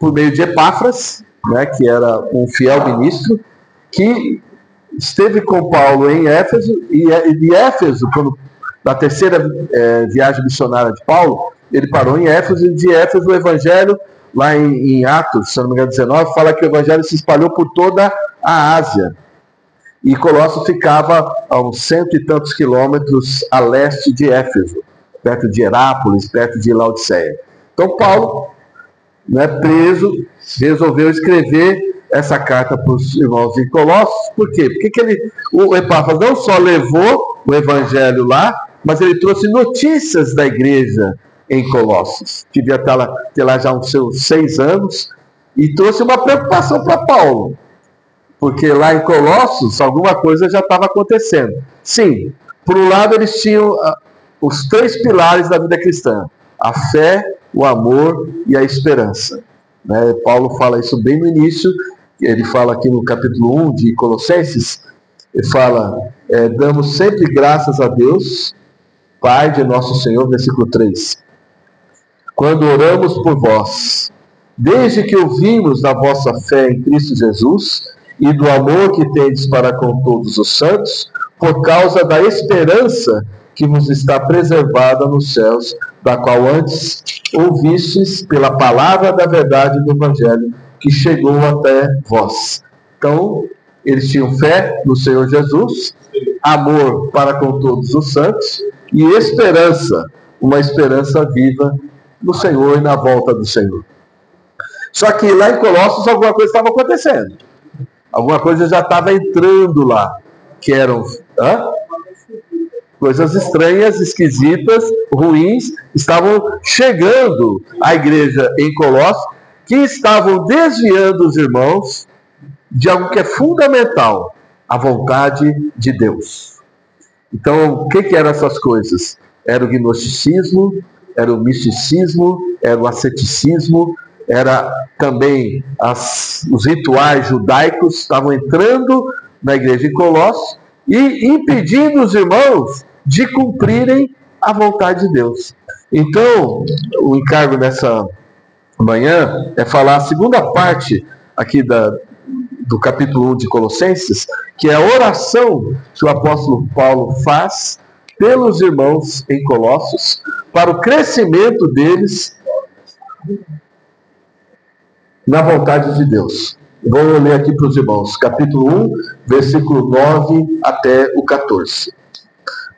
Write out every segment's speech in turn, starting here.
por meio de Epáfras, né, que era um fiel ministro, que esteve com Paulo em Éfeso, e de Éfeso, na terceira viagem missionária de Paulo, ele parou em Éfeso, e de Éfeso o evangelho, lá em Atos, se não me engano, 19, fala que o evangelho se espalhou por toda a Ásia. E Colossos ficava a uns 100 e tantos quilômetros a leste de Éfeso, perto de Herápolis, perto de Laodiceia. Então Paulo, né, preso, resolveu escrever essa carta para os irmãos em Colossos. Por quê? Porque o Epáfras não só levou o evangelho lá, mas ele trouxe notícias da igreja em Colossos. Devia ter lá já uns seus 6 anos, e trouxe uma preocupação para Paulo, porque lá em Colossos alguma coisa já estava acontecendo. Sim, por um lado eles tinham os 3 pilares da vida cristã: a fé, o amor e a esperança. Né? Paulo fala isso bem no início, ele fala aqui no capítulo 1 de Colossenses, ele fala, damos sempre graças a Deus, Pai de nosso Senhor, versículo 3, quando oramos por vós, desde que ouvimos da vossa fé em Cristo Jesus e do amor que tendes para com todos os santos, por causa da esperança que vos está preservada nos céus, da qual antes ouvistes pela palavra da verdade do Evangelho, que chegou até vós. Então, eles tinham fé no Senhor Jesus, amor para com todos os santos e esperança, uma esperança viva no Senhor e na volta do Senhor. Só que lá em Colossos alguma coisa estava acontecendo. Alguma coisa já estava entrando lá, que eram coisas estranhas, esquisitas, ruins, estavam chegando à igreja em Colossos, que estavam desviando os irmãos de algo que é fundamental, a vontade de Deus. Então, o que eram essas coisas? Era o gnosticismo, era o misticismo, era o asceticismo, era também os rituais judaicos, estavam entrando na igreja em Colossos e impedindo os irmãos de cumprirem a vontade de Deus. Então, o encargo nessa manhã é falar a segunda parte aqui do capítulo 1 de Colossenses, que é a oração que o apóstolo Paulo faz pelos irmãos em Colossos, para o crescimento deles na vontade de Deus. Vou ler aqui para os irmãos, capítulo 1, versículo 9 até o 14.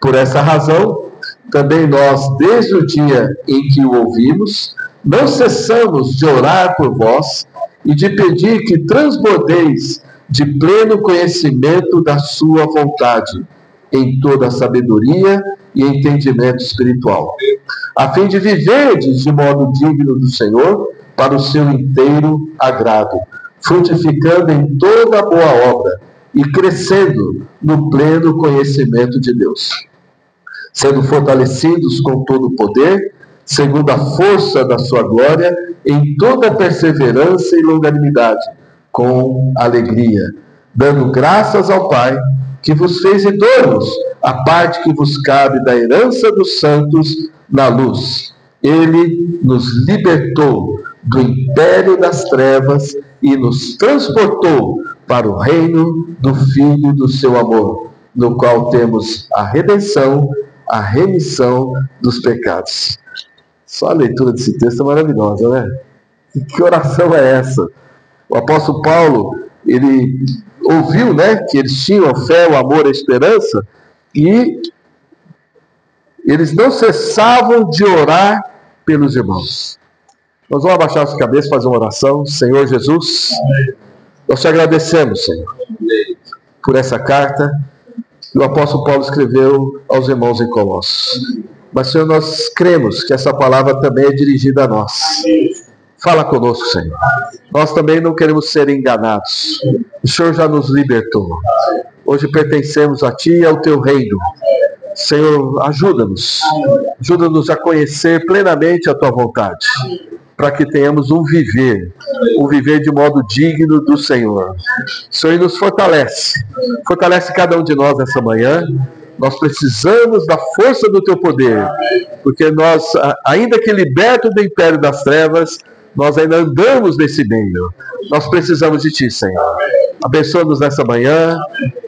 Por essa razão, também nós, desde o dia em que o ouvimos, não cessamos de orar por vós e de pedir que transbordeis de pleno conhecimento da sua vontade, em toda a sabedoria e entendimento espiritual, a fim de viverdes de modo digno do Senhor, para o seu inteiro agrado, frutificando em toda boa obra e crescendo no pleno conhecimento de Deus, sendo fortalecidos com todo o poder, segundo a força da sua glória, em toda perseverança e longanimidade, com alegria, dando graças ao Pai, que vos fez idôneos a parte que vos cabe da herança dos santos na luz. Ele nos libertou do império das trevas e nos transportou para o reino do Filho do seu amor, no qual temos a redenção, a remissão dos pecados. Só a leitura desse texto é maravilhosa, né? E que oração é essa? O apóstolo Paulo, ele ouviu, né, que eles tinham a fé, o amor, a esperança, e eles não cessavam de orar pelos irmãos. Nós vamos abaixar as cabeças e fazer uma oração. Senhor Jesus, nós te agradecemos, Senhor, por essa carta que o apóstolo Paulo escreveu aos irmãos em Colossos. Mas, Senhor, nós cremos que essa palavra também é dirigida a nós. Fala conosco, Senhor. Nós também não queremos ser enganados. O Senhor já nos libertou. Hoje pertencemos a Ti e ao Teu reino. Senhor, ajuda-nos. Ajuda-nos a conhecer plenamente a Tua vontade, para que tenhamos um viver de modo digno do Senhor. O Senhor nos fortalece. Fortalece cada um de nós nessa manhã. Nós precisamos da força do Teu poder, porque nós, ainda que libertos do império das trevas, nós ainda andamos nesse meio. Nós precisamos de Ti, Senhor. Abençoa-nos nessa manhã.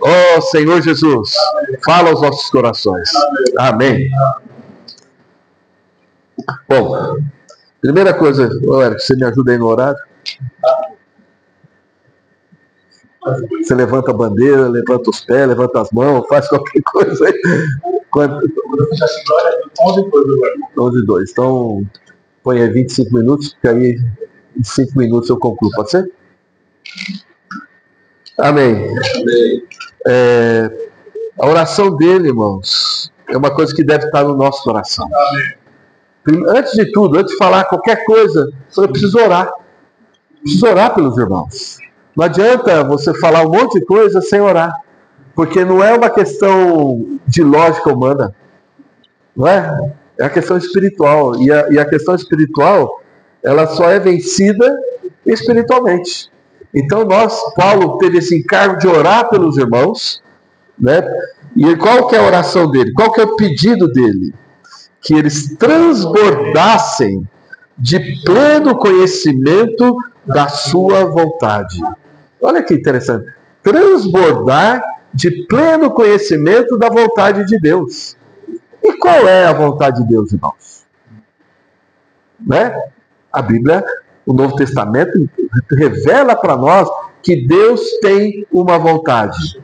Ó Senhor Jesus, fala aos nossos corações. Amém. Bom, primeira coisa, Eric, você me ajuda aí no horário? Você levanta a bandeira, levanta os pés, levanta as mãos, faz qualquer coisa aí. 11h02. Então, põe aí 25 minutos, porque aí em 5 minutos eu concluo. Pode ser? Amém. A oração dele, irmãos, é uma coisa que deve estar no nosso coração. Antes de tudo, antes de falar qualquer coisa, eu preciso orar. Preciso orar pelos irmãos. Não adianta você falar um monte de coisa sem orar. Porque não é uma questão de lógica humana. Não é? É a questão espiritual. E a questão espiritual, ela só é vencida espiritualmente. Então Paulo teve esse encargo de orar pelos irmãos, né? E qual que é a oração dele? Qual que é o pedido dele? Que eles transbordassem de pleno conhecimento da sua vontade. Olha que interessante. Transbordar de pleno conhecimento da vontade de Deus. E qual é a vontade de Deus, irmãos? Né? A Bíblia, o Novo Testamento, revela para nós que Deus tem uma vontade.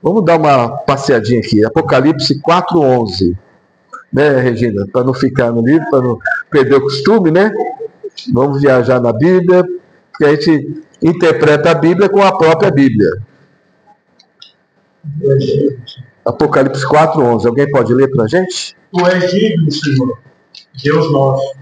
Vamos dar uma passeadinha aqui. Apocalipse 4:11. Né, Regina? Para não ficar no livro, para não perder o costume, né? Vamos viajar na Bíblia, que a gente interpreta a Bíblia com a própria Bíblia. Apocalipse 4:11. Alguém pode ler para a gente? Tu és digno, Senhor, Deus nosso,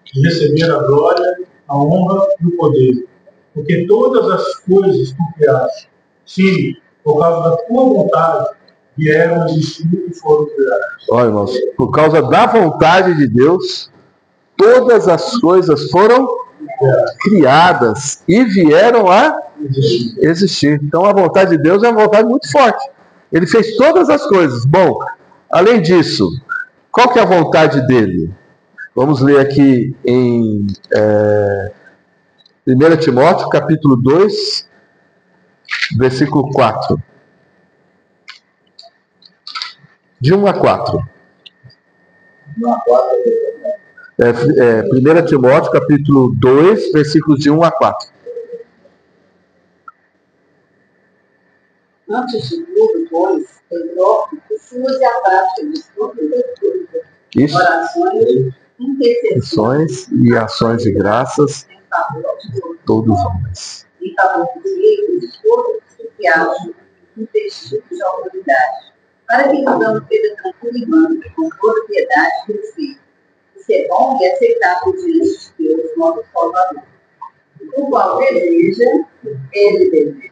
de receber a glória, a honra e o poder, porque todas as coisas tu criaste, sim, por causa da tua vontade, vieram a existir e foram criadas. Olha, irmãos, por causa da vontade de Deus, todas as coisas foram criadas e vieram a existir. Então a vontade de Deus é uma vontade muito forte. Ele fez todas as coisas. Bom, além disso, qual que é a vontade dele? Vamos ler aqui em 1 Timóteo, capítulo 2, versículo 4. De 1 a 4. 1 Timóteo, capítulo 2, versículos de 1 a 4. Antes de tudo, pois, exorto que suas a prática de todas as coisas, orações, intercessões e ações de graças em favor de todos os homens. em favor dos leigos, de todos os que acham investidos de autoridade, para que podamos ter tranquilo e manso, com toda piedade e respeito, e ser bom e aceitável diante de Deus, nosso Salvador, o qual deseja, ele deseja.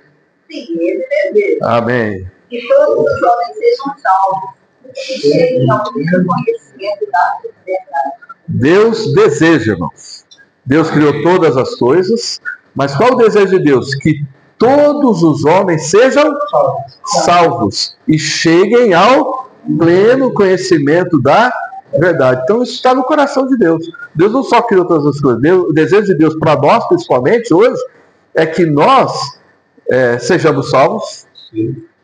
Sim, ele deseja. Amém. Que todos os homens sejam salvos, e cheguem ao pleno conhecimento da verdade. Deus deseja, irmãos. Deus criou todas as coisas, mas qual o desejo de Deus? Que todos os homens sejam salvos e cheguem ao pleno conhecimento da verdade. Então isso está no coração de Deus. Deus não só criou todas as coisas. O desejo de Deus para nós, principalmente hoje, é que nós sejamos salvos,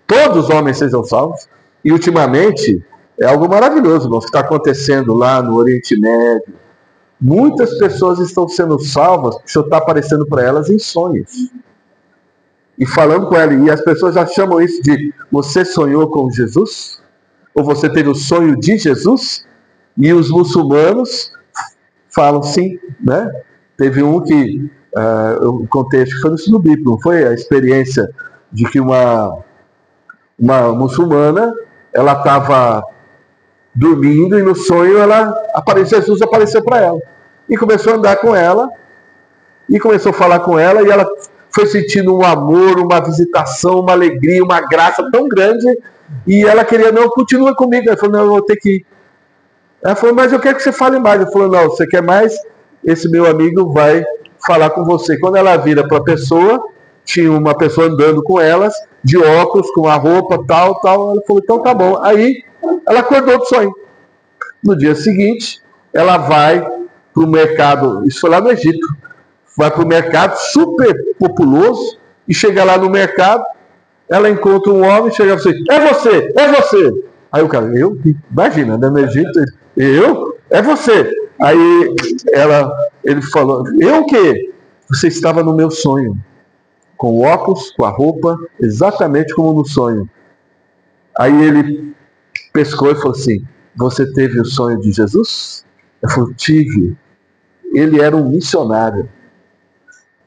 todos os homens sejam salvos, e ultimamente é algo maravilhoso, irmãos, que está acontecendo lá no Oriente Médio. Muitas pessoas estão sendo salvas, porque o Senhor está aparecendo para elas em sonhos. E falando com ela, e as pessoas já chamam isso de: você sonhou com Jesus? Ou você teve o sonho de Jesus? E os muçulmanos falam sim, né? Teve um que, eu contei, acho que foi no ensino bíblico, não foi? A experiência de que uma muçulmana, ela estava dormindo e no sonho Jesus apareceu para ela. E começou a andar com ela, e começou a falar com ela, e ela foi sentindo um amor, uma visitação, uma alegria, uma graça tão grande, e ela queria: não, continua comigo. Ela falou: não, eu vou ter que ir. Ela falou: mas eu quero que você fale mais. Ele falou: não, você quer mais? Esse meu amigo vai falar com você. Quando ela vira para a pessoa, tinha uma pessoa andando com elas, de óculos, com a roupa, tal. Ela falou: então tá bom. Aí ela acordou do sonho. No dia seguinte, ela vai para o mercado, isso foi lá no Egito, vai para o mercado, super populoso, e chega lá no mercado, ela encontra um homem, chega e fala assim, é você, é você. Aí o cara, eu? Imagina, né, no Egito, eu? É você. Aí ele falou, eu o quê? Você estava no meu sonho, com o óculos, com a roupa, exatamente como no sonho. Aí ele pescou e falou assim, você teve o sonho de Jesus? Eu falei, tive. Ele era um missionário,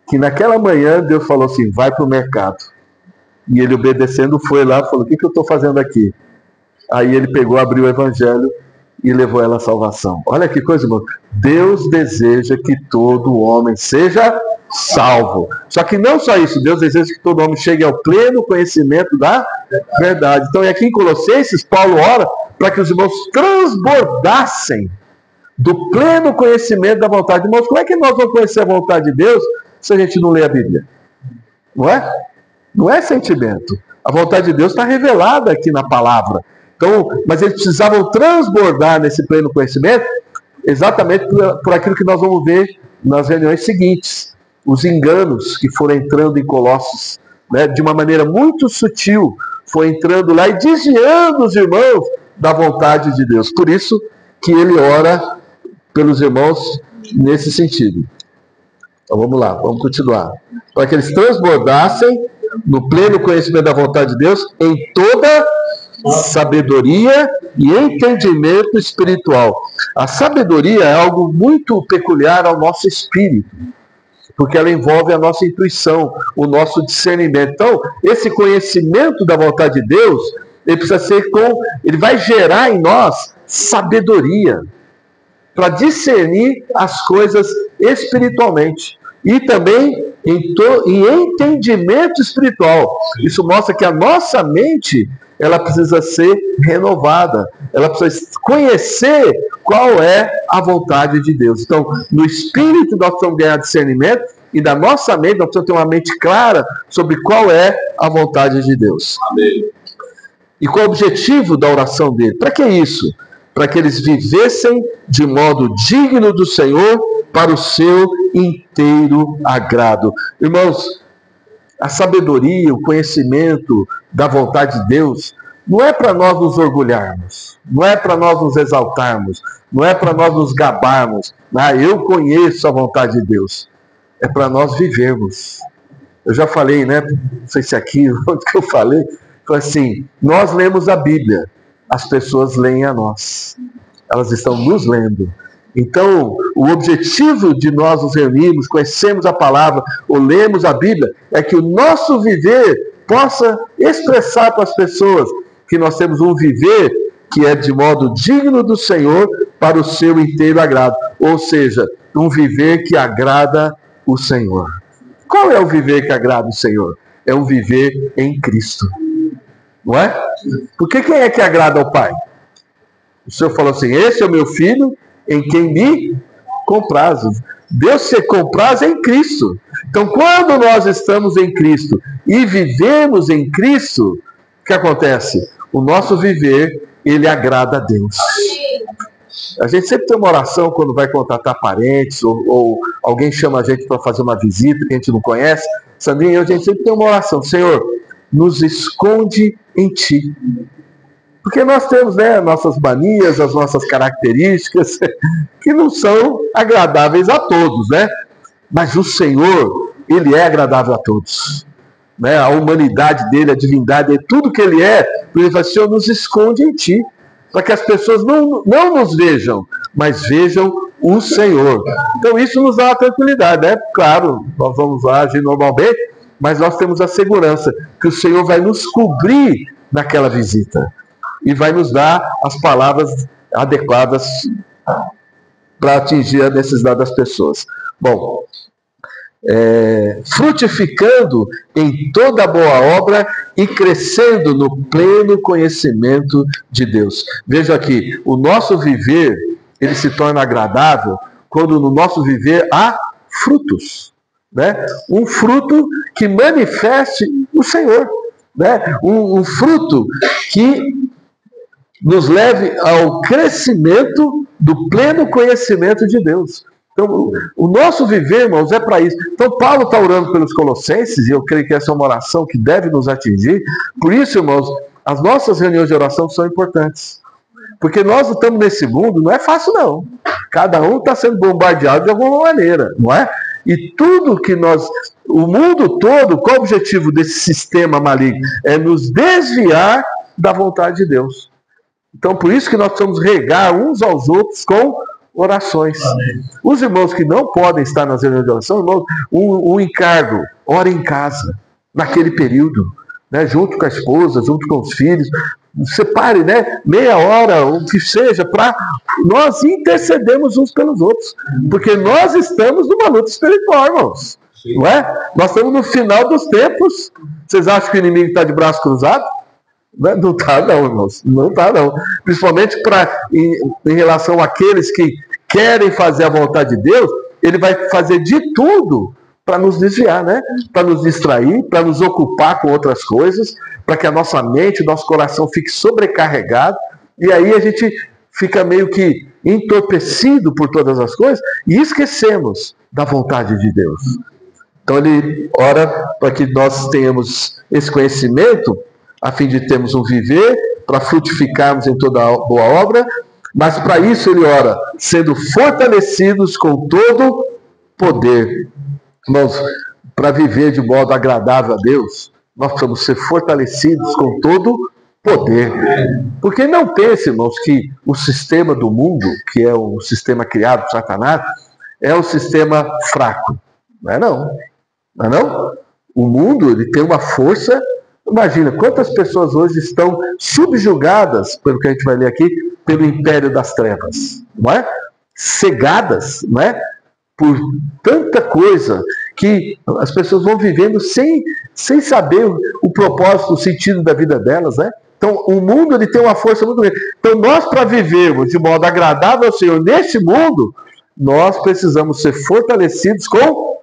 que naquela manhã Deus falou assim, vai para o mercado. E ele obedecendo foi lá e falou, o que eu estou fazendo aqui? Aí ele pegou, abriu o evangelho e levou ela à salvação. Olha que coisa, irmão. Deus deseja que todo homem seja salvo. Só que não só isso, Deus deseja que todo homem chegue ao pleno conhecimento da verdade. Então, e aqui em Colossenses, Paulo ora para que os irmãos transbordassem do pleno conhecimento da vontade. Irmãos, como é que nós vamos conhecer a vontade de Deus se a gente não lê a Bíblia? Não é? Não é sentimento. A vontade de Deus está revelada aqui na palavra. Então, mas eles precisavam transbordar nesse pleno conhecimento exatamente por aquilo que nós vamos ver nas reuniões seguintes. Os enganos que foram entrando em Colossos, né, de uma maneira muito sutil, foi entrando lá e desviando os irmãos da vontade de Deus. Por isso que ele ora pelos irmãos nesse sentido. Então vamos lá, vamos continuar. Para que eles transbordassem no pleno conhecimento da vontade de Deus em toda sabedoria e entendimento espiritual. A sabedoria é algo muito peculiar ao nosso espírito, porque ela envolve a nossa intuição, o nosso discernimento. Então, esse conhecimento da vontade de Deus, ele precisa ser ele vai gerar em nós sabedoria para discernir as coisas espiritualmente e também em entendimento espiritual. Isso mostra que a nossa mente ela precisa ser renovada, ela precisa conhecer qual é a vontade de Deus. Então, no espírito nós precisamos ganhar discernimento e da nossa mente nós precisamos ter uma mente clara sobre qual é a vontade de Deus. Amém. E qual é o objetivo da oração dele? Para que isso? Para que eles vivessem de modo digno do Senhor para o seu inteiro agrado. Irmãos, a sabedoria, o conhecimento da vontade de Deus não é para nós nos orgulharmos, não é para nós nos exaltarmos, não é para nós nos gabarmos. Eu conheço a vontade de Deus. É para nós vivermos. Eu já falei, né? Não sei se aqui, onde que eu falei, foi assim, nós lemos a Bíblia, as pessoas leem a nós. Elas estão nos lendo. Então, o objetivo de nós nos reunirmos, conhecermos a palavra, ou lermos a Bíblia, é que o nosso viver possa expressar para as pessoas que nós temos um viver que é de modo digno do Senhor para o seu inteiro agrado. Ou seja, um viver que agrada o Senhor. Qual é o viver que agrada o Senhor? É um viver em Cristo. Não é? Porque quem é que agrada ao Pai? O Senhor falou assim, esse é o meu filho em quem me comprazo. Deus se compraz em Cristo. Então, quando nós estamos em Cristo e vivemos em Cristo, o que acontece? O nosso viver, ele agrada a Deus. A gente sempre tem uma oração quando vai contratar parentes, ou alguém chama a gente para fazer uma visita que a gente não conhece. Sandrinha e eu, a gente sempre tem uma oração. Senhor, nos esconde em Ti. Porque nós temos, né, nossas manias, as nossas características, que não são agradáveis a todos, né? Mas o Senhor, Ele é agradável a todos. Né? A humanidade dele, a divindade dele, tudo que Ele é, Ele fala, Senhor, nos esconde em Ti. Para que as pessoas não nos vejam, mas vejam o Senhor. Então isso nos dá uma tranquilidade, né? Claro, nós vamos agir normalmente, mas nós temos a segurança que o Senhor vai nos cobrir naquela visita. E vai nos dar as palavras adequadas para atingir a necessidade das pessoas. Bom, frutificando em toda boa obra e crescendo no pleno conhecimento de Deus. Veja aqui, o nosso viver, ele se torna agradável quando no nosso viver há frutos. Né? Um fruto que manifeste o Senhor. Né? Um fruto que nos leve ao crescimento do pleno conhecimento de Deus. Então, o nosso viver, irmãos, é para isso. Então, Paulo está orando pelos Colossenses, e eu creio que essa é uma oração que deve nos atingir. Por isso, irmãos, as nossas reuniões de oração são importantes. Porque nós estamos nesse mundo, não é fácil não. Cada um está sendo bombardeado de alguma maneira, não é? E tudo que o mundo todo, qual é o objetivo desse sistema maligno? É nos desviar da vontade de Deus. Então, por isso que nós precisamos regar uns aos outros com orações. Amém. Os irmãos que não podem estar nas reuniões de oração, irmãos, um encargo, ore em casa, naquele período, né, junto com a esposa, junto com os filhos. Separe, né, meia hora, o que seja, para nós intercedermos uns pelos outros. Porque nós estamos numa luta espiritual, irmãos. Sim. Não é? Nós estamos no final dos tempos. Vocês acham que o inimigo está de braço cruzado? Não está não, irmãos. Não está não. Principalmente em relação àqueles que querem fazer a vontade de Deus, ele vai fazer de tudo para nos desviar, né? Para nos distrair, para nos ocupar com outras coisas, para que a nossa mente, nosso coração fique sobrecarregado, e aí a gente fica meio que entorpecido por todas as coisas e esquecemos da vontade de Deus. Então ele ora para que nós tenhamos esse conhecimento, a fim de termos um viver, para frutificarmos em toda a boa obra, mas para isso ele ora, sendo fortalecidos com todo poder. Irmãos, para viver de modo agradável a Deus, nós precisamos ser fortalecidos com todo poder. Porque não pense, irmãos, que o sistema do mundo, que é o sistema criado por Satanás, é um sistema fraco. Não é não. Não é não? O mundo, ele tem uma força. Imagina, quantas pessoas hoje estão subjugadas, pelo que a gente vai ler aqui, pelo império das trevas. Não é? Cegadas, não é? Por tanta coisa que as pessoas vão vivendo sem saber o propósito, o sentido da vida delas, né? Então, o mundo ele tem uma força muito grande. Então, nós, para vivermos de modo agradável ao Senhor nesse mundo, nós precisamos ser fortalecidos com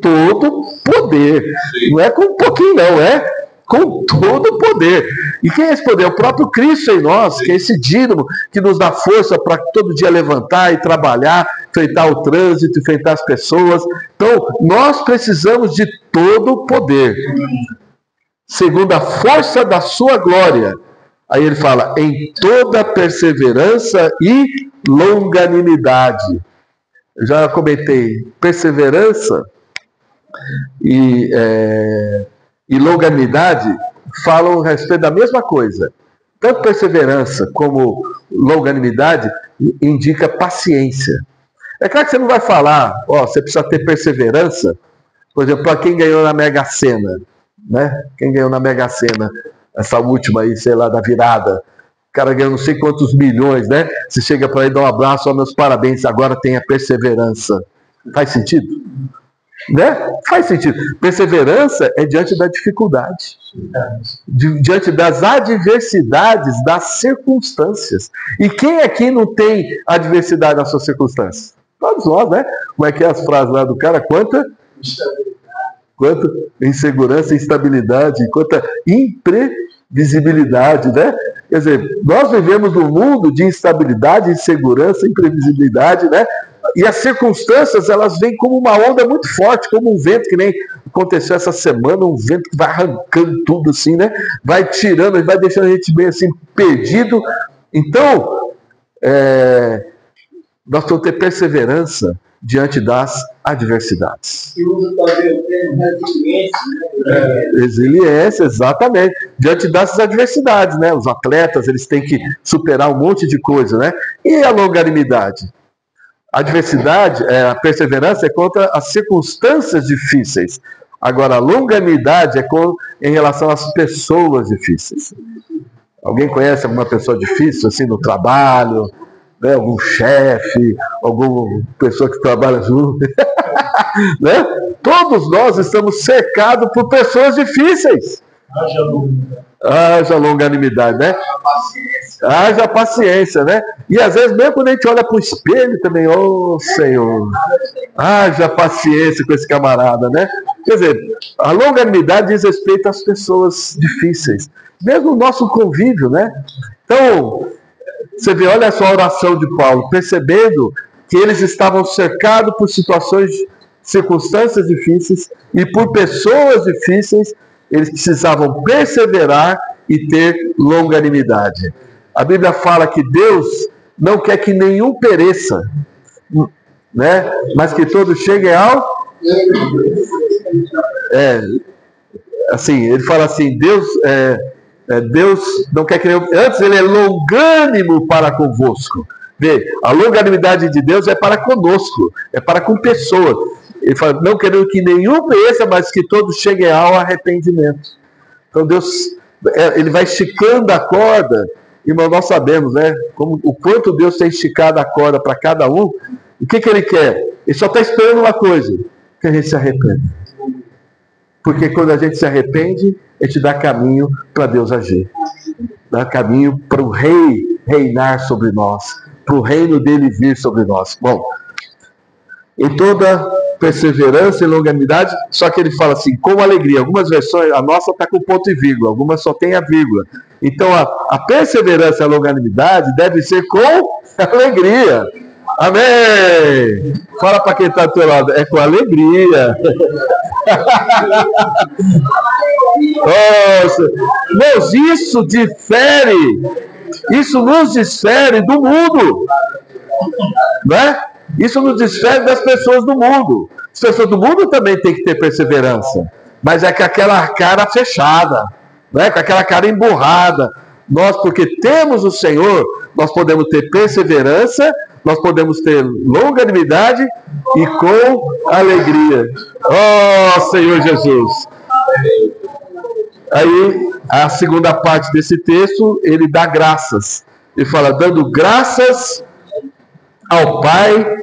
todo poder. Não é com um pouquinho, não, é com todo o poder. E quem é esse poder? É o próprio Cristo em nós, que é esse dínamo que nos dá força para todo dia levantar e trabalhar, enfrentar o trânsito, enfrentar as pessoas. Então, nós precisamos de todo o poder, segundo a força da sua glória. Aí ele fala, em toda perseverança e longanimidade. Eu já comentei, perseverança e longanimidade falam a respeito da mesma coisa. Tanto perseverança como longanimidade indica paciência. É claro que você não vai falar, você precisa ter perseverança, por exemplo, para quem ganhou na Mega Sena, né? Quem ganhou na Mega Sena, essa última aí, sei lá, da virada, o cara ganhou não sei quantos milhões, né? Você chega para ele e dá um abraço, meus parabéns, agora tenha perseverança. Faz sentido? Né? Faz sentido. Perseverança é diante da dificuldade, diante das adversidades, das circunstâncias. E quem aqui não tem adversidade nas suas circunstâncias? Todos nós, né? Como é que é as frases lá do cara? Quanta insegurança, instabilidade, quanta imprevisibilidade, né? Quer dizer, nós vivemos num mundo de instabilidade, insegurança, imprevisibilidade, né? E as circunstâncias, elas vêm como uma onda muito forte, como um vento, que nem aconteceu essa semana, um vento que vai arrancando tudo assim, né? Vai tirando, vai deixando a gente bem assim, perdido. Então, nós temos que ter perseverança diante das adversidades. E usa também o termo resiliência, né? Resiliência, exatamente. Diante dessas adversidades, né? Os atletas, eles têm que superar um monte de coisa, né? E a longanimidade? A adversidade, a perseverança é contra as circunstâncias difíceis. Agora, a longanimidade é em relação às pessoas difíceis. Alguém conhece alguma pessoa difícil, assim, no trabalho? Né? Algum chefe? Alguma pessoa que trabalha junto? Né? Todos nós estamos cercados por pessoas difíceis. Haja longanimidade, né? Haja paciência, né? E às vezes, mesmo quando a gente olha para o espelho também, Senhor, haja paciência com esse camarada, né? Quer dizer, a longanimidade diz respeito às pessoas difíceis, mesmo o nosso convívio, né? Então, você vê, olha só a oração de Paulo, percebendo que eles estavam cercados por circunstâncias difíceis e por pessoas difíceis, eles precisavam perseverar e ter longanimidade. A Bíblia fala que Deus não quer que nenhum pereça, né? Mas que todos cheguem ao... assim, ele fala assim, Deus não quer que nenhum... Antes ele é longânimo para convosco. Vê, a longanimidade de Deus é para conosco, é para com pessoas. Ele fala, não querendo que nenhum pereça, mas que todos cheguem ao arrependimento. Então Deus, ele vai esticando a corda, e nós sabemos, né, o quanto Deus tem esticado a corda para cada um. O que ele quer? Ele só está esperando uma coisa, que a gente se arrependa. Porque quando a gente se arrepende, a gente dá caminho para Deus agir. Dá caminho para o Rei reinar sobre nós, para o reino dele vir sobre nós. Bom, em toda perseverança e longanimidade, só que ele fala assim, com alegria. Algumas versões, a nossa está com ponto e vírgula, algumas só tem a vírgula. Então a perseverança e a longanimidade deve ser com alegria. Amém! Fala para quem está do teu lado, é com alegria. Nossa, mas isso nos difere do mundo, né? Isso nos difere das pessoas do mundo. As pessoas do mundo também têm que ter perseverança, mas é com aquela cara fechada, né? Com aquela cara emburrada. Nós, porque temos o Senhor, nós podemos ter perseverança, nós podemos ter longanimidade e com alegria. Oh, Senhor Jesus! Aí, a segunda parte desse texto, ele dá graças. Ele fala, dando graças ao Pai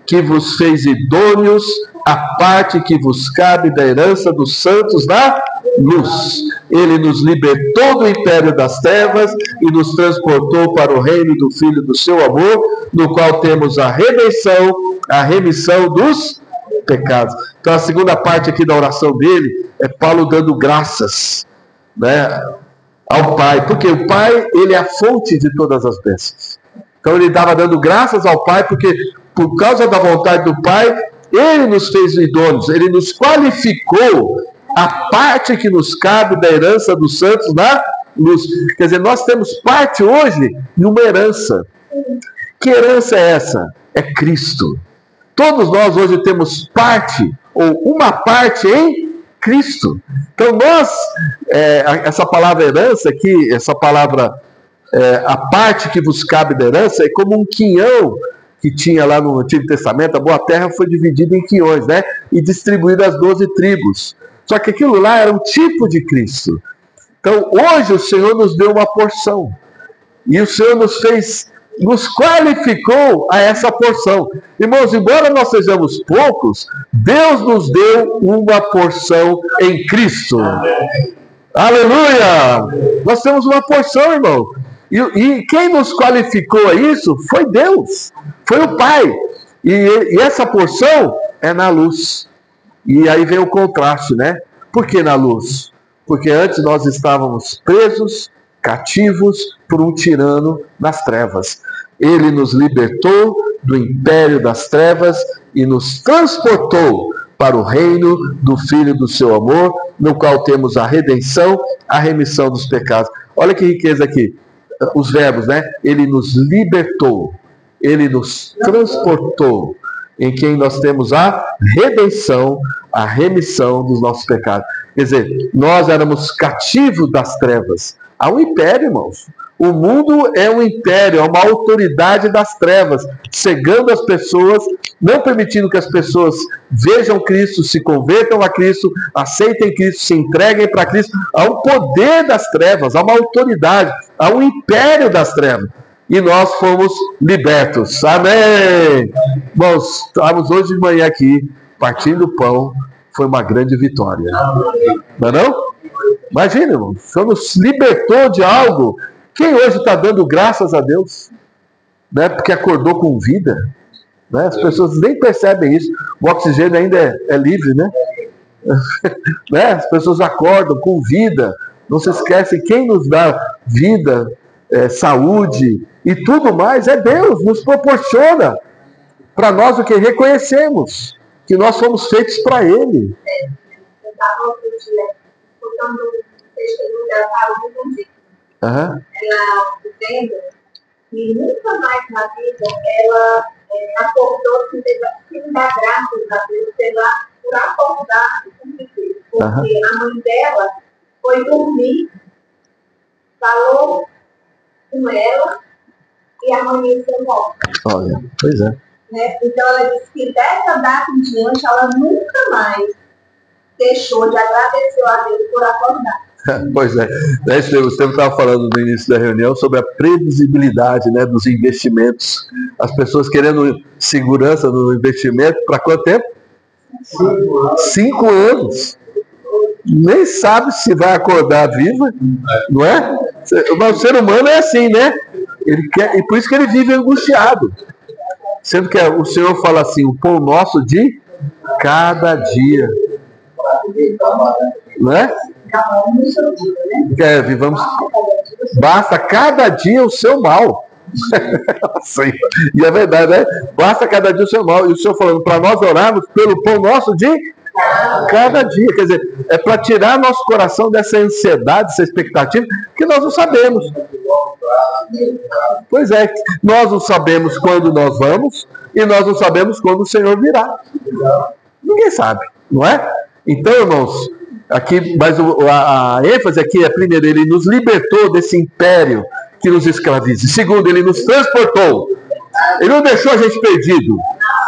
que vos fez idôneos a parte que vos cabe da herança dos santos da luz. Ele nos libertou do império das trevas e nos transportou para o reino do Filho do seu amor, no qual temos a redenção, a remissão dos pecados. Então a segunda parte aqui da oração dele é Paulo dando graças, né, ao Pai, porque o Pai, ele é a fonte de todas as bênçãos. Então ele estava dando graças ao Pai, porque por causa da vontade do Pai, ele nos fez idôneos, ele nos qualificou a parte que nos cabe da herança dos santos na luz. Quer dizer, nós temos parte hoje de uma herança. Que herança é essa? É Cristo. Todos nós hoje temos parte, ou uma parte em Cristo. Então nós, essa palavra herança aqui, essa palavra, a parte que vos cabe da herança, é como um quinhão que tinha lá no Antigo Testamento. A boa terra foi dividida em quinhões, né? E distribuída às 12 tribos. Só que aquilo lá era um tipo de Cristo. Então hoje o Senhor nos deu uma porção. E o Senhor nos qualificou a essa porção. Irmãos, embora nós sejamos poucos, Deus nos deu uma porção em Cristo. Aleluia! Nós temos uma porção, irmão. E quem nos qualificou a isso foi Deus, foi o Pai. E essa porção é na luz. E aí vem o contraste, né? Por que na luz? Porque antes nós estávamos presos, cativos por um tirano nas trevas. Ele nos libertou do império das trevas e nos transportou para o reino do Filho do seu amor, no qual temos a redenção, a remissão dos pecados. Olha que riqueza aqui, os verbos, né? Ele nos libertou, ele nos transportou, em quem nós temos a redenção, a remissão dos nossos pecados. Quer dizer, nós éramos cativos das trevas. Há um império, irmãos. O mundo é um império, é uma autoridade das trevas, cegando as pessoas, não permitindo que as pessoas vejam Cristo, se convertam a Cristo, aceitem Cristo, se entreguem para Cristo. Há um poder das trevas, há uma autoridade, há um império das trevas. E nós fomos libertos. Amém! Irmãos, estávamos hoje de manhã aqui, partindo o pão, foi uma grande vitória. Não é não? Imagina, irmão, o Senhor nos libertou de algo. Quem hoje está dando graças a Deus? Né? Porque acordou com vida. Né? As pessoas nem percebem isso. O oxigênio ainda é livre, né? Né? As pessoas acordam com vida. Não se esquecem, quem nos dá vida, saúde e tudo mais é Deus, nos proporciona. Para nós o que? Reconhecemos que nós fomos feitos para Ele. Eu estava outro dia escutando o testemunho da Carolina. Ela dizendo que nunca mais na vida ela acordou sem dar graças a Deus por acordar com Deus. Porque a mãe dela foi dormir, falou com ela e amanheceu morta. Olha, pois é. Né? Então ela disse que dessa data em diante ela nunca mais deixou de agradecer a Deus por acordar. Pois é, você estava falando no início da reunião sobre a previsibilidade, né, dos investimentos. As pessoas querendo segurança no investimento para quanto tempo? 5 anos. Nem sabe se vai acordar viva, não é? Mas o ser humano é assim, né? Ele quer, e por isso que ele vive angustiado. Sendo que o Senhor fala assim, o pão nosso de cada dia. Não é? Vivamos. Basta cada dia o seu mal. E é verdade, né? Basta cada dia o seu mal. E o Senhor falando para nós orarmos pelo pão nosso de cada dia. Quer dizer, é para tirar nosso coração dessa ansiedade, dessa expectativa, que nós não sabemos. Pois é, nós não sabemos quando nós vamos e nós não sabemos quando o Senhor virá. Ninguém sabe, não é? Então, irmãos, aqui, mas a ênfase aqui é, primeiro, ele nos libertou desse império que nos escraviza. Segundo, ele nos transportou. Ele não deixou a gente perdido.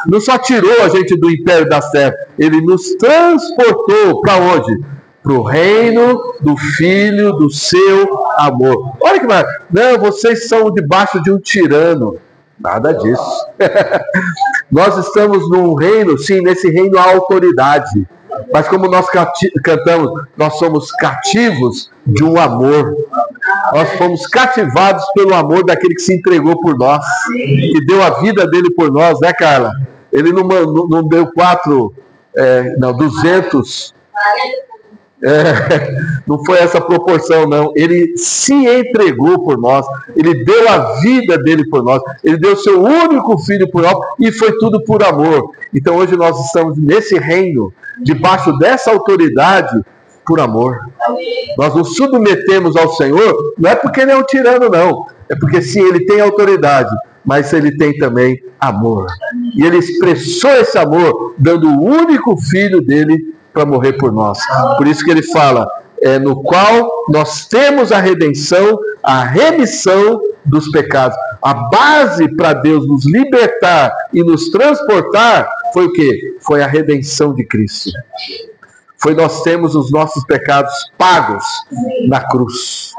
Não só tirou a gente do império das trevas. Ele nos transportou para onde? Para o reino do Filho do seu amor. Olha que maravilha. Não, vocês são debaixo de um tirano. Nada disso. Nós estamos num reino, sim, nesse reino há autoridade. Mas como nós cantamos, nós somos cativos de um amor. Nós fomos cativados pelo amor daquele que se entregou por nós, que deu a vida dele por nós, né, Carla? Ele não deu 200. Não foi essa proporção, não. Ele se entregou por nós. Ele deu a vida dele por nós. Ele deu o seu único filho por nós. E foi tudo por amor. Então hoje nós estamos nesse reino, debaixo dessa autoridade, por amor. Nós nos submetemos ao Senhor, não é porque ele é um tirano, não. É porque sim, ele tem autoridade, mas ele tem também amor. E ele expressou esse amor, dando o único filho dele para morrer por nós. Por isso que ele fala, no qual nós temos a redenção, a remissão dos pecados. A base para Deus nos libertar e nos transportar foi o quê? Foi a redenção de Cristo. Foi nós temos os nossos pecados pagos na cruz.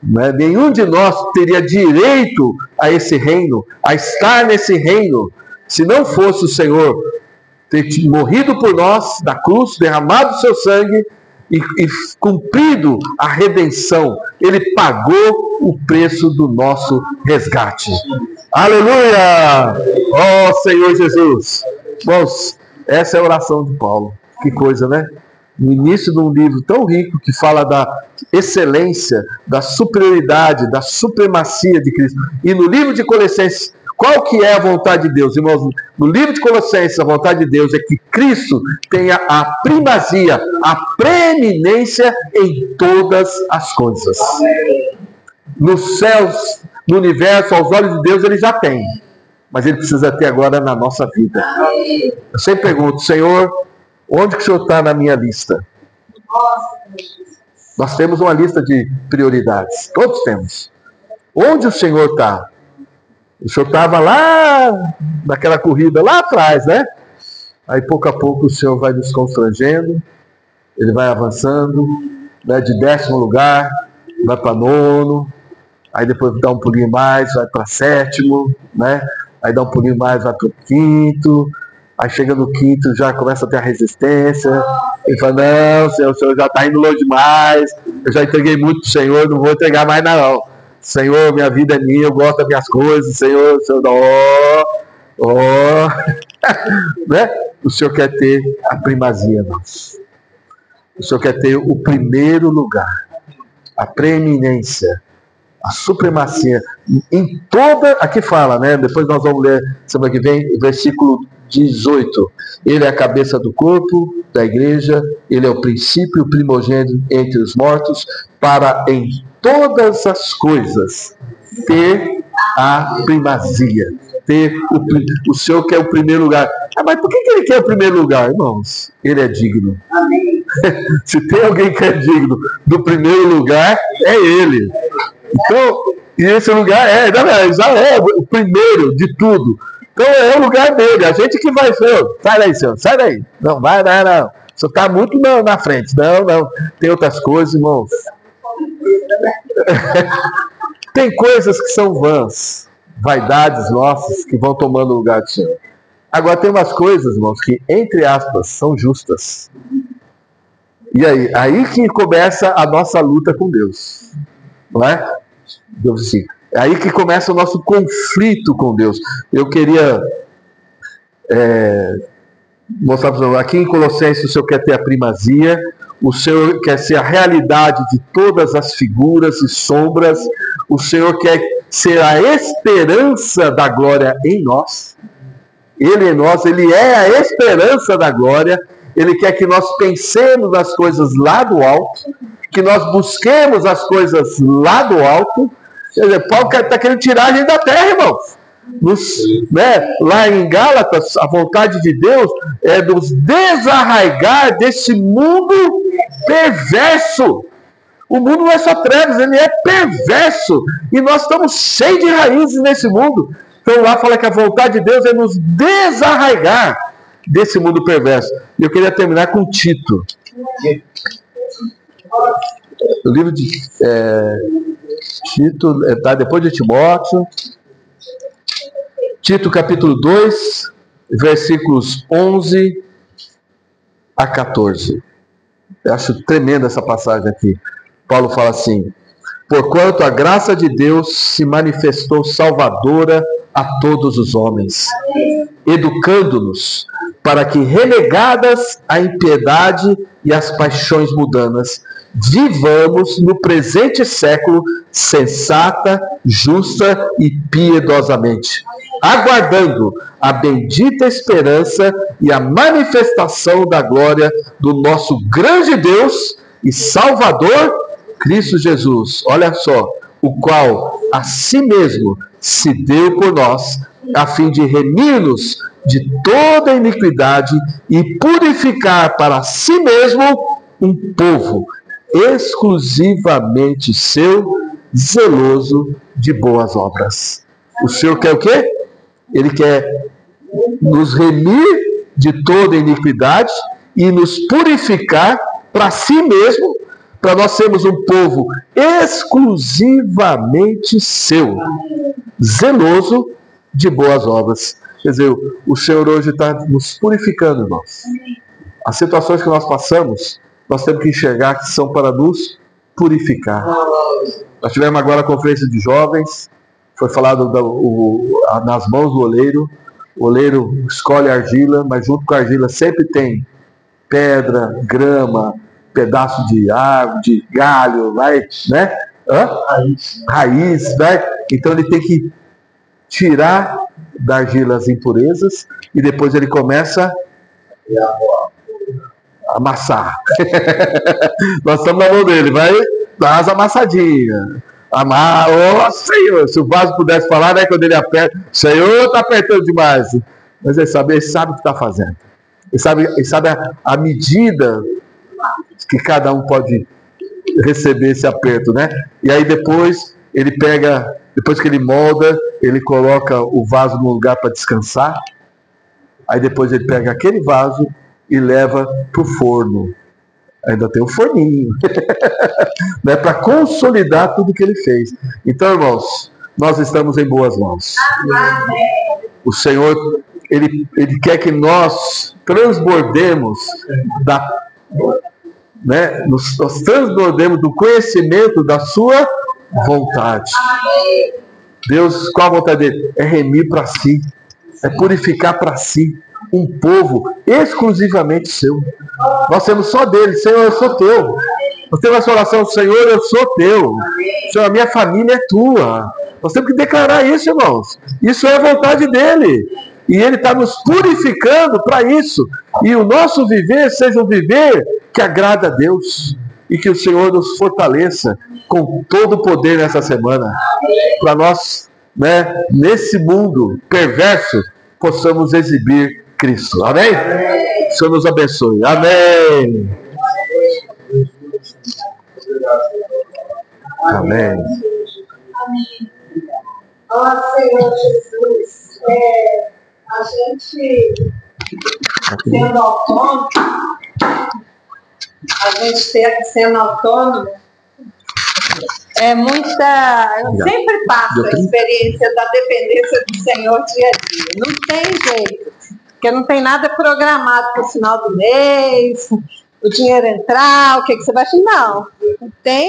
Né? Nenhum de nós teria direito a esse reino, a estar nesse reino, se não fosse o Senhor ter morrido por nós na cruz, derramado o seu sangue e cumprido a redenção. Ele pagou o preço do nosso resgate. Aleluia! Ó Senhor Jesus! Irmãos, essa é a oração de Paulo. Que coisa, né? No início de um livro tão rico que fala da excelência, da superioridade, da supremacia de Cristo. E no livro de Colossenses, qual que é a vontade de Deus? Irmãos, no livro de Colossenses, a vontade de Deus é que Cristo tenha a primazia, a preeminência em todas as coisas. Nos céus, no universo, aos olhos de Deus, ele já tem. Mas ele precisa ter agora na nossa vida. Eu sempre pergunto, Senhor, onde que o Senhor está na minha lista? Nós temos uma lista de prioridades. Todos temos. Onde o Senhor está? O Senhor estava lá, naquela corrida, lá atrás, né? Aí, pouco a pouco, o Senhor vai nos constrangendo. Ele vai avançando, né? De 10º lugar, vai para 9º. Aí depois dá um pulinho mais, vai para 7º, né? Aí dá um pulinho mais, vai para o 5º. Aí chega no 5º, já começa a ter a resistência. Ele fala, não, Senhor, o Senhor já está indo longe demais. Eu já entreguei muito para o Senhor, não vou entregar mais não. Senhor, minha vida é minha, eu gosto das minhas coisas. Senhor, né? O Senhor quer ter a primazia, nós. O Senhor quer ter o primeiro lugar, a preeminência. A supremacia em toda, aqui fala, né? Depois nós vamos ler semana que vem, versículo 18. Ele é a cabeça do corpo, da igreja, ele é o princípio, o primogênito entre os mortos, para em todas as coisas ter a primazia, ter o Senhor quer o primeiro lugar. Mas por que ele quer o primeiro lugar, irmãos? Ele é digno. Amém. Se tem alguém que é digno do primeiro lugar, é ele. Então, e esse lugar já é o primeiro de tudo. Então é o lugar dele, a gente que vai, Senhor, sai daí, Senhor, sai daí. Não, vai, não. O Senhor está muito na frente. Não, tem outras coisas, irmãos. Tem coisas que são vãs, vaidades nossas, que vão tomando o lugar do Senhor. Agora tem umas coisas, irmãos, que, entre aspas, são justas. E aí que começa a nossa luta com Deus. Não é? Deus, assim, é aí que começa o nosso conflito com Deus. Eu queria mostrar para vocês, aqui em Colossenses, o Senhor quer ter a primazia, o Senhor quer ser a realidade de todas as figuras e sombras, o Senhor quer ser a esperança da glória em nós. Ele em nós, Ele é a esperança da glória. Ele quer que nós pensemos nas coisas lá do alto, que nós busquemos as coisas lá do alto. Quer dizer, Paulo está querendo tirar a gente da terra, irmãos. Lá em Gálatas, a vontade de Deus é nos desarraigar desse mundo perverso. O mundo não é só trevas, ele é perverso. E nós estamos cheios de raízes nesse mundo. Então lá fala que a vontade de Deus é nos desarraigar desse mundo perverso. E eu queria terminar com Tito. O livro de Tito, está depois de Timóteo. Tito capítulo 2, versículos 11 a 14. Eu acho tremenda essa passagem aqui. Paulo fala assim: porquanto a graça de Deus se manifestou salvadora a todos os homens, educando-nos para que, renegadas a impiedade e as paixões mundanas, vivamos no presente século sensata, justa e piedosamente, aguardando a bendita esperança e a manifestação da glória do nosso grande Deus e Salvador, Cristo Jesus. Olha só, o qual a si mesmo se deu por nós, a fim de remir-nos de toda iniquidade e purificar para si mesmo um povo exclusivamente seu, zeloso de boas obras. O Senhor quer o quê? Ele quer nos remir de toda iniquidade e nos purificar para si mesmo, para nós sermos um povo exclusivamente seu, zeloso de boas obras. Quer dizer, o Senhor hoje está nos purificando, irmãos. As situações que nós passamos, nós temos que enxergar que são para nos purificar. Nós tivemos agora a conferência de jovens, foi falado nas mãos do oleiro. O oleiro escolhe a argila, mas junto com a argila sempre tem pedra, grama, pedaço de árvore, de galho, né? Raiz, né? Então ele tem que tirar da argila as impurezas e depois ele começa a amassar. Nós estamos na mão dele, vai dar as amassadinhas. Senhor, se o vaso pudesse falar, né, quando ele aperta, Senhor, está apertando demais. Mas ele sabe o que está fazendo. Ele sabe a medida que cada um pode receber esse aperto, né? E aí depois ele pega, depois que ele molda, ele coloca o vaso num lugar para descansar. Aí depois ele pega aquele vaso e leva para o forno. Ainda tem um forninho, né, para consolidar tudo que ele fez. Então, irmãos, nós estamos em boas mãos. O Senhor, Ele quer que nós transbordemos nós transbordemos do conhecimento da sua vontade. Deus, qual a vontade dele? É remir para si, é purificar para si um povo exclusivamente seu. Nós temos só dele. Senhor, eu sou teu. Nós temos essa oração, Senhor, eu sou teu. Senhor, a minha família é tua. Nós temos que declarar isso, irmãos. Isso é a vontade dele. E ele está nos purificando para isso. E o nosso viver seja um viver que agrada a Deus. E que o Senhor nos fortaleça com todo o poder nessa semana. Para nós, né, nesse mundo perverso, possamos exibir Cristo. Amém? O Senhor nos abençoe. Amém. Amém. Ó Senhor Jesus, a gente sendo autônomo, é muita. Eu sempre passo a experiência da dependência do Senhor dia a dia. Não tem jeito, porque não tem nada programado para o final do mês, o dinheiro entrar, o que você vai fazer. Não tem.